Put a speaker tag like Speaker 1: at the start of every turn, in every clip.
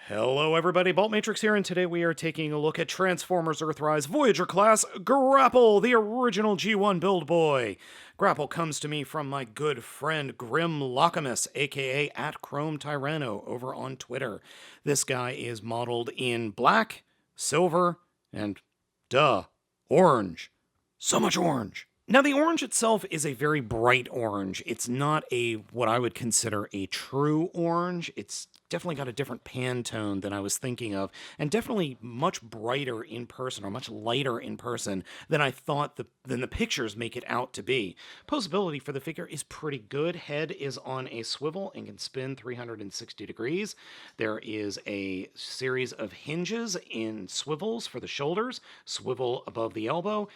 Speaker 1: Hello everybody, Baltmatrix here, and today we are taking a look at Transformers Earthrise Voyager class Grapple, the original G1 build boy. Grapple comes to me from my good friend Grim Locamus, aka @ChromeTyrano, over on Twitter. This guy is modeled in black, silver, and orange. So much orange. Now, the orange itself is a very bright orange. It's not what I would consider a true orange. It's definitely got a different Pantone than I was thinking of, and definitely much brighter in person, or much lighter in person than I thought than the pictures make it out to be. Posability for the figure is pretty good. Head is on a swivel and can spin 360 degrees. There is a series of hinges in swivels for the shoulders, swivel above the elbow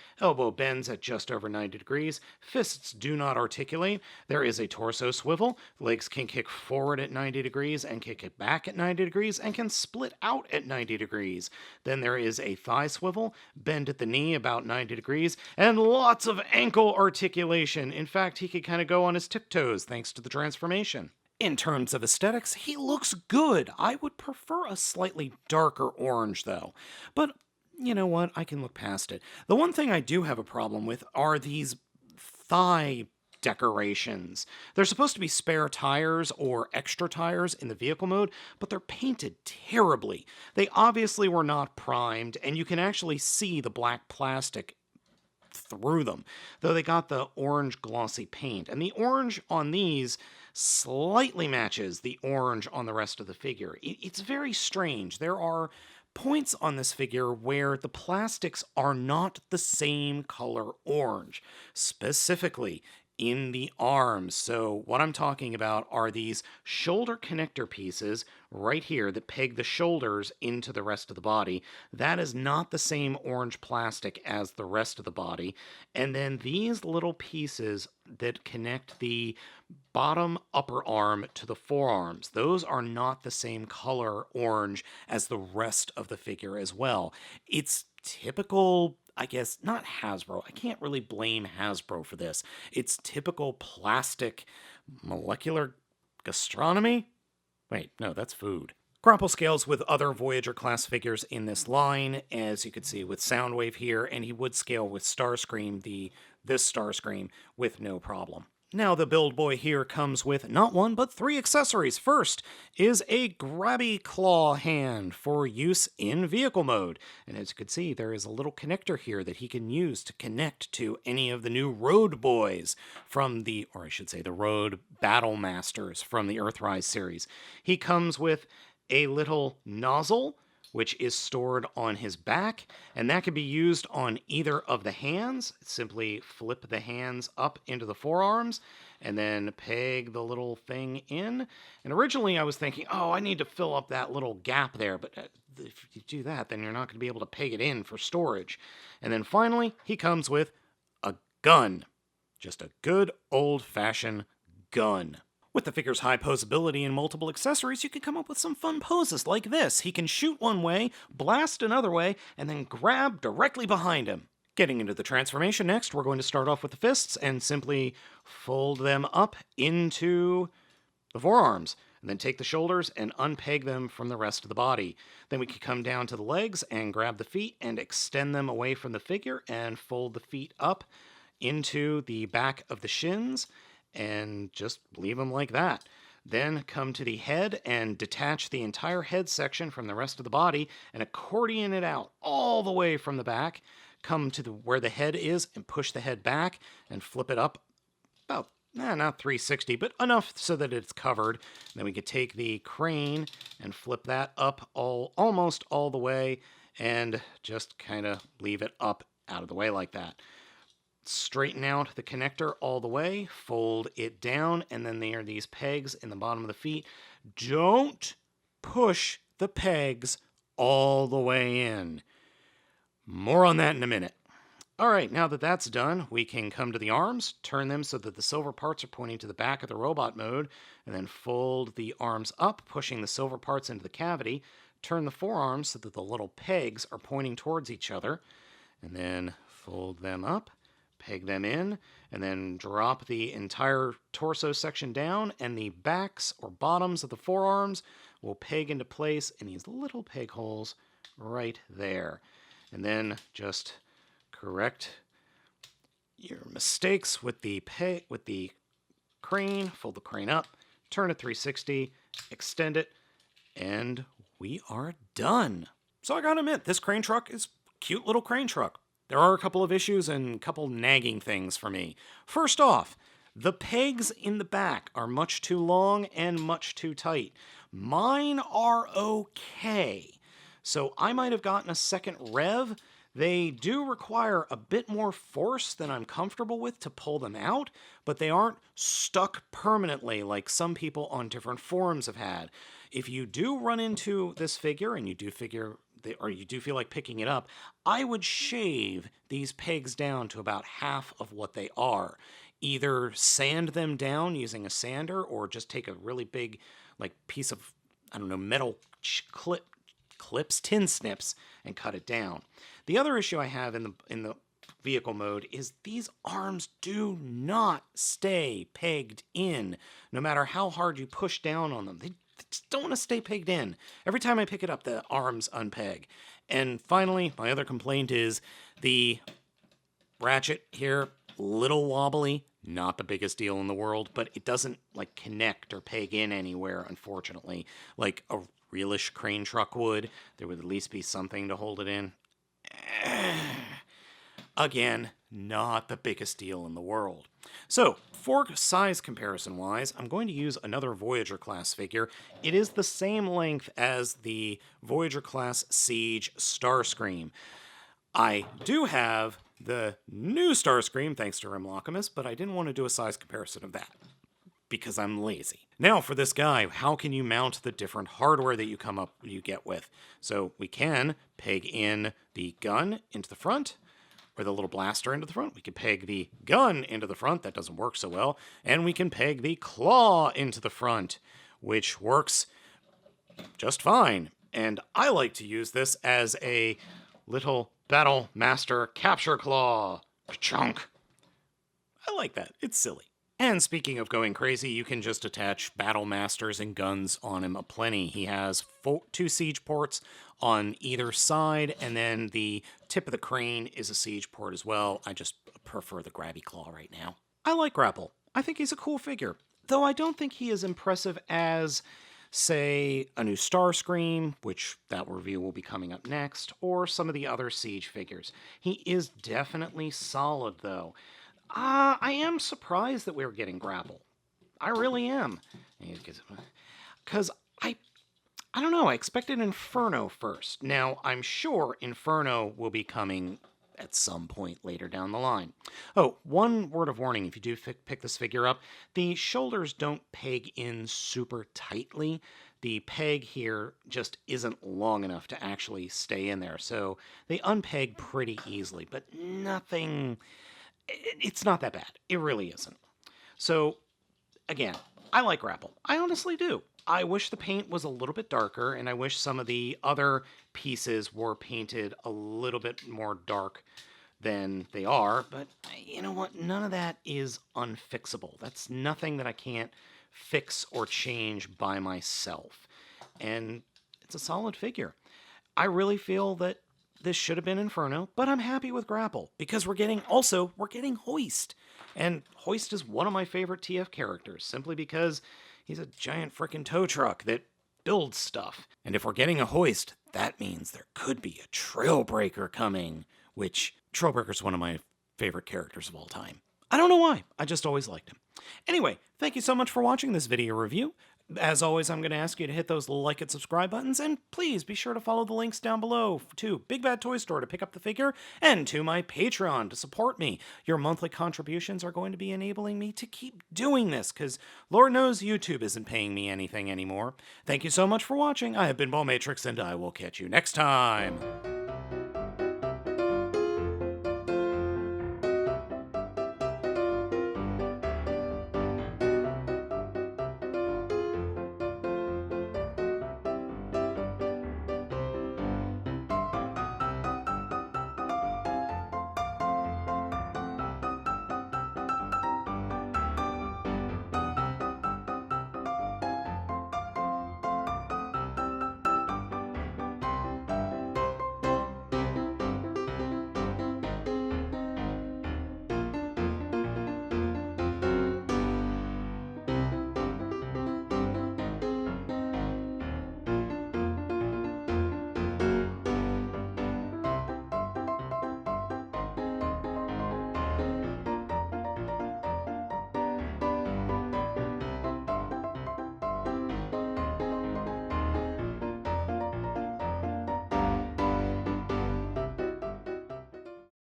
Speaker 1: bends at just over 90 degrees, fists do not articulate. There is a torso swivel, legs can kick forward at 90 degrees and kick it back at 90 degrees and can split out at 90 degrees. Then there is a thigh swivel, bend at the knee about 90 degrees, and lots of ankle articulation. In fact, he could kind of go on his tiptoes thanks to the transformation. In terms of aesthetics, he looks good. I would prefer a slightly darker orange though. But you know what? I can look past it. The one thing I do have a problem with are these thigh decorations. They're supposed to be spare tires or extra tires in the vehicle mode, but they're painted terribly. They obviously were not primed, and you can actually see the black plastic through them, though they got the orange glossy paint. And the orange on these slightly matches the orange on the rest of the figure. It's very strange. There are points on this figure where the plastics are not the same color orange, specifically in the arms. So what I'm talking about are these shoulder connector pieces right here that peg the shoulders into the rest of the body. That is not the same orange plastic as the rest of the body. And then these little pieces that connect the bottom upper arm to the forearms, those are not the same color orange as the rest of the figure as well. It's typical, I guess, not Hasbro. I can't really blame Hasbro for this. It's typical plastic molecular gastronomy? Wait, no, that's food. Grapple scales with other Voyager class figures in this line, as you can see with Soundwave here, and he would scale with Starscream, this Starscream, with no problem. Now the build boy here comes with not one, but 3 accessories. First is a grabby claw hand for use in vehicle mode. And as you can see, there is a little connector here that he can use to connect to any of the new Road Boys from the Road Battle Masters from the Earthrise series. He comes with a little nozzle, which is stored on his back, and that can be used on either of the hands. Simply flip the hands up into the forearms, and then peg the little thing in. And originally I was thinking, I need to fill up that little gap there, but if you do that, then you're not going to be able to peg it in for storage. And then finally, he comes with a gun. Just a good old-fashioned gun. With the figure's high posability and multiple accessories, you can come up with some fun poses like this. He can shoot one way, blast another way, and then grab directly behind him. Getting into the transformation next, we're going to start off with the fists and simply fold them up into the forearms, and then take the shoulders and unpeg them from the rest of the body. Then we can come down to the legs and grab the feet and extend them away from the figure and fold the feet up into the back of the shins, and just leave them like that. Then come to the head and detach the entire head section from the rest of the body and accordion it out all the way from the back. Come to where the head is and push the head back and flip it up about, not 360, but enough so that it's covered. Then we could take the crane and flip that up almost all the way and just kind of leave it up out of the way like that. Straighten out the connector all the way, fold it down, and then there are these pegs in the bottom of the feet. Don't push the pegs all the way in. More on that in a minute. Alright, now that that's done, we can come to the arms, turn them so that the silver parts are pointing to the back of the robot mode, and then fold the arms up, pushing the silver parts into the cavity, turn the forearms so that the little pegs are pointing towards each other, and then fold them up, peg them in, and then drop the entire torso section down, and the backs or bottoms of the forearms will peg into place in these little peg holes right there. And then just correct your mistakes with the crane, fold the crane up, turn it 360, extend it, and we are done. So I gotta admit, this crane truck is a cute little crane truck. There are a couple of issues and a couple nagging things for me. First off, the pegs in the back are much too long and much too tight. Mine are okay. So I might have gotten a second rev. They do require a bit more force than I'm comfortable with to pull them out, but they aren't stuck permanently like some people on different forums have had. If you do run into this figure and you do feel like picking it up, I would shave these pegs down to about half of what they are. Either sand them down using a sander or just take a really big piece of, metal clips, tin snips, and cut it down. The other issue I have in the vehicle mode is these arms do not stay pegged in, no matter how hard you push down on them. They just don't want to stay pegged in. Every time I pick it up, the arms unpeg. And finally, my other complaint is the ratchet here, little wobbly, not the biggest deal in the world, but it doesn't connect or peg in anywhere, unfortunately, like a realish crane truck would. There would at least be something to hold it in. Again, not the biggest deal in the world. So, for size comparison-wise, I'm going to use another Voyager class figure. It is the same length as the Voyager class Siege Starscream. I do have the new Starscream, thanks to Rimlockamus, but I didn't want to do a size comparison of that, because I'm lazy. Now for this guy, how can you mount the different hardware that you get with? So we can peg in the gun into the front, or the little blaster into the front. We can peg the gun into the front. That doesn't work so well. And we can peg the claw into the front, which works just fine. And I like to use this as a little Battle Master capture claw. Chunk. I like that. It's silly. And speaking of going crazy, you can just attach Battle Masters and guns on him aplenty. He has 2 siege ports on either side, and then the tip of the crane is a siege port as well. I just prefer the grabby claw right now. I like Grapple. I think he's a cool figure, though I don't think he is impressive as, say, a new Starscream, which that review will be coming up next, or some of the other siege figures. He is definitely solid, though. I am surprised that we're getting Grapple. I really am. Because I don't know, I expected Inferno first. Now, I'm sure Inferno will be coming at some point later down the line. Oh, one word of warning, if you do pick this figure up, the shoulders don't peg in super tightly. The peg here just isn't long enough to actually stay in there, so they unpeg pretty easily, but nothing... It's not that bad. It really isn't. So, again, I like Grapple. I honestly do. I wish the paint was a little bit darker, and I wish some of the other pieces were painted a little bit more dark than they are, but you know what? None of that is unfixable. That's nothing that I can't fix or change by myself. And it's a solid figure. I really feel that this should have been Inferno, but I'm happy with Grapple, because we're getting Hoist. And Hoist is one of my favorite TF characters, simply because he's a giant frickin' tow truck that builds stuff. And if we're getting a Hoist, that means there could be a Trailbreaker coming, which Trailbreaker's one of my favorite characters of all time. I don't know why, I just always liked him. Anyway, thank you so much for watching this video review. As always, I'm going to ask you to hit those like and subscribe buttons, and please be sure to follow the links down below to Big Bad Toy Store to pick up the figure, and to my Patreon to support me. Your monthly contributions are going to be enabling me to keep doing this, because Lord knows YouTube isn't paying me anything anymore. Thank you so much for watching. I have been Baltmatrix, and I will catch you next time.